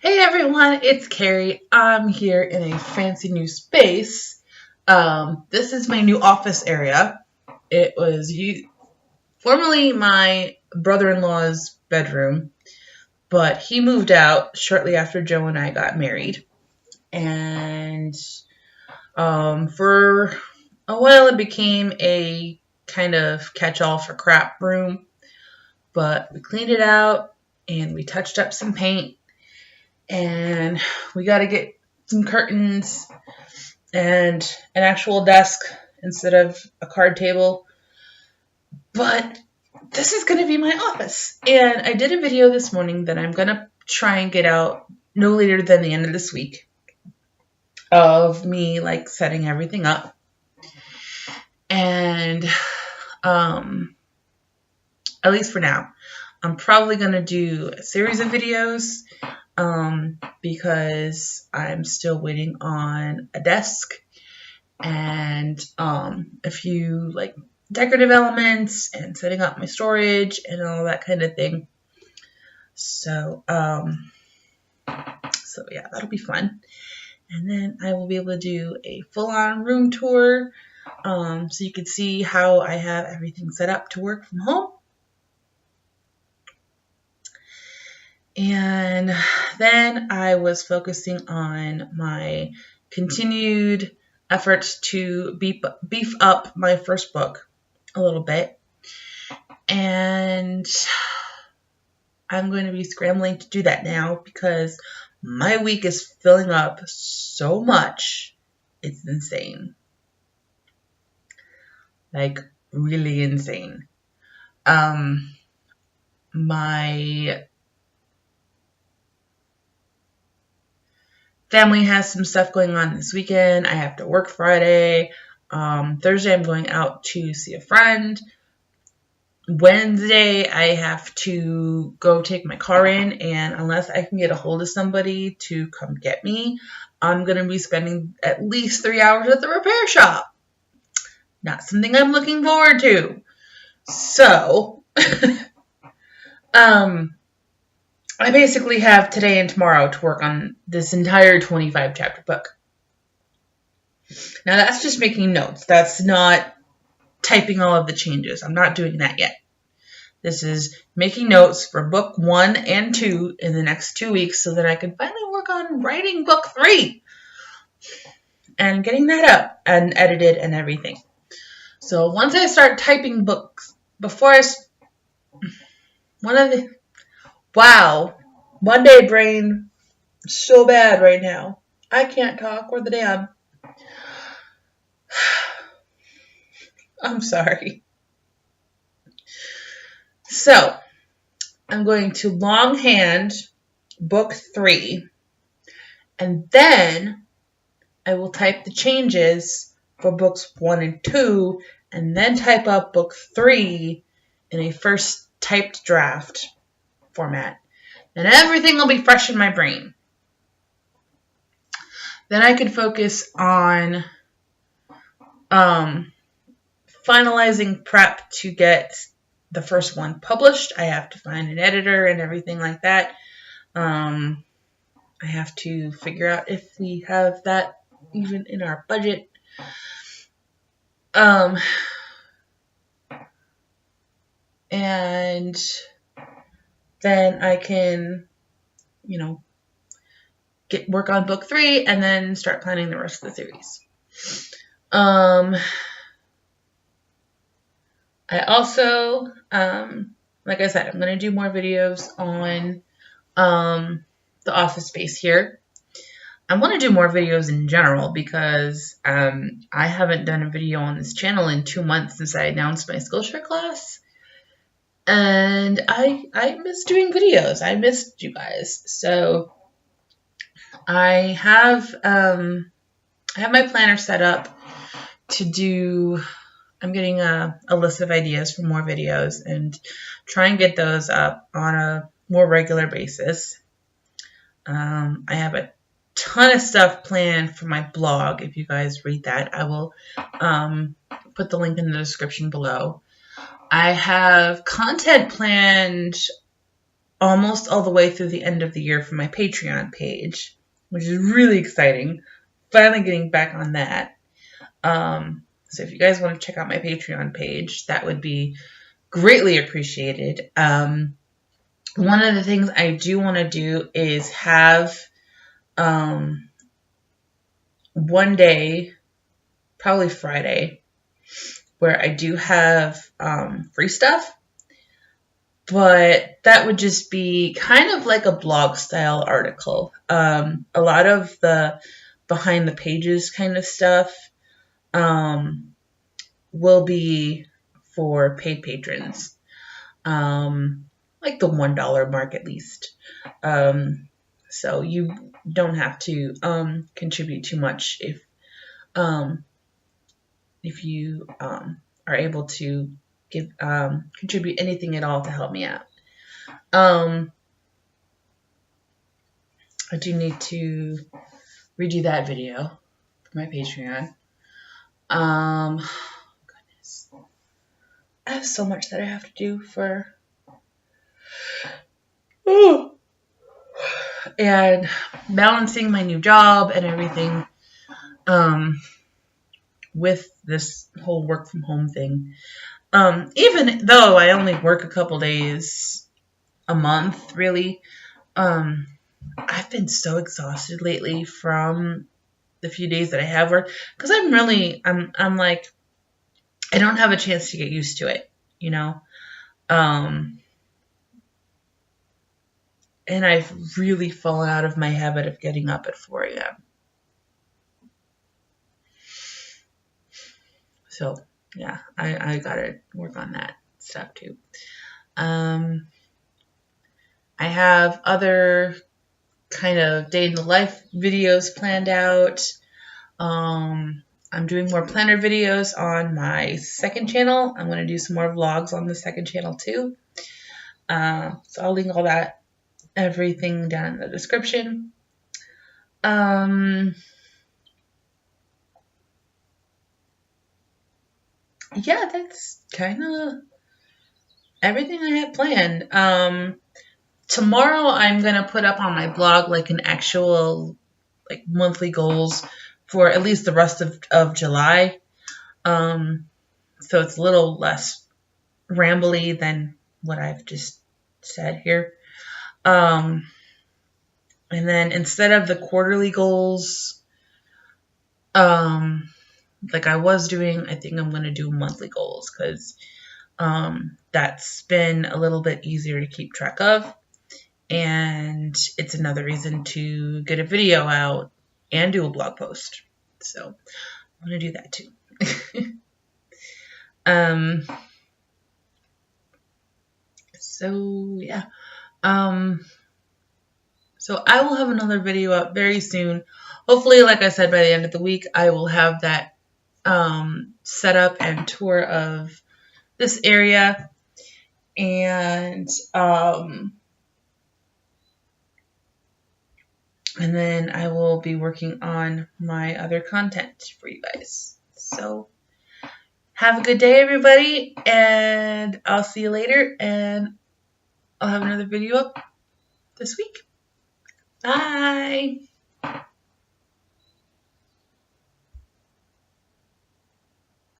Hey everyone, it's Carrie. I'm here in a fancy new space. This is my new office area. It was formerly my brother-in-law's bedroom, but he moved out shortly after Joe and I got married. And for a while, it became a kind of catch-all for crap room. But we cleaned it out and we touched up some paint. And we got to get some curtains and an actual desk instead of a card table. But this is going to be my office. And I did a video this morning that I'm going to try and get out no later than the end of this week of me like setting everything up. And at least for now, I'm probably going to do a series of videos because I'm still waiting on a desk and a few like decorative elements and setting up my storage and all that kind of thing. So yeah, that'll be fun. And then I will be able to do a full-on room tour so you can see how I have everything set up to work from home. And then I was focusing on my continued efforts to beef up my first book a little bit. And I'm going to be scrambling to do that now because my week is filling up so much. It's insane. Like, really insane. My family has some stuff going on this weekend. I have to work Friday. Thursday, I'm going out to see a friend. Wednesday, I have to go take my car in, and unless I can get a hold of somebody to come get me, I'm going to be spending at least 3 hours at the repair shop. Not something I'm looking forward to. So, I basically have today and tomorrow to work on this entire 25 chapter book. Now that's just making notes. That's not typing all of the changes. I'm not doing that yet. This is making notes for book 1 and 2 in the next 2 weeks so that I can finally work on writing book 3 and getting that up and edited and everything. So once I start typing books, wow, Monday brain, so bad right now. I can't talk worth a damn. I'm sorry. So, I'm going to longhand book 3, and then I will type the changes for books 1 and 2, and then type up book 3 in a first typed draft format. And everything will be fresh in my brain. Then I can focus on finalizing prep to get the first one published. I have to find an editor and everything like that. I have to figure out if we have that even in our budget. And then I can, work on book 3 and then start planning the rest of the series. I also, like I said, I'm going to do more videos on the office space here. I want to do more videos in general because I haven't done a video on this channel in 2 months since I announced my Skillshare class. And I miss doing videos. I missed you guys. So I have my planner set up to do. I'm getting a list of ideas for more videos and try and get those up on a more regular basis. I have a ton of stuff planned for my blog. If you guys read that, I will put the link in the description below. I have content planned almost all the way through the end of the year for my Patreon page, which is really exciting. Finally getting back on that. So if you guys want to check out my Patreon page, that would be greatly appreciated. One of the things I do want to do is have one day, probably Friday, where I do have free stuff, but that would just be kind of like a blog style article. A lot of the behind the pages kind of stuff will be for paid patrons, like the $1 mark at least. So you don't have to contribute too much if you are able to give contribute anything at all to help me out. I do need to redo that video for my Patreon. Goodness, I have so much that I have to do for. And balancing my new job and everything with this whole work from home thing. Even though I only work a couple days a month, really, I've been so exhausted lately from the few days that I have worked, because I'm like, I don't have a chance to get used to it, you know? And I've really fallen out of my habit of getting up at 4 a.m. So, yeah, I gotta work on that stuff too. I have other kind of day in the life videos planned out. I'm doing more planner videos on my second channel. I'm going to do some more vlogs on the second channel too. So I'll link all that, everything down in the description. Yeah, that's kind of everything I have planned. Tomorrow I'm going to put up on my blog like an actual like monthly goals for at least the rest of July. So it's a little less rambly than what I've just said here. And then instead of the quarterly goals, like I was doing, I think I'm going to do monthly goals, because that's been a little bit easier to keep track of. And it's another reason to get a video out and do a blog post. So I'm going to do that too. So yeah. So I will have another video up very soon. Hopefully, like I said, by the end of the week, I will have that setup and tour of this area. And then I will be working on my other content for you guys. So have a good day, everybody, and I'll see you later, and I'll have another video up this week. Bye!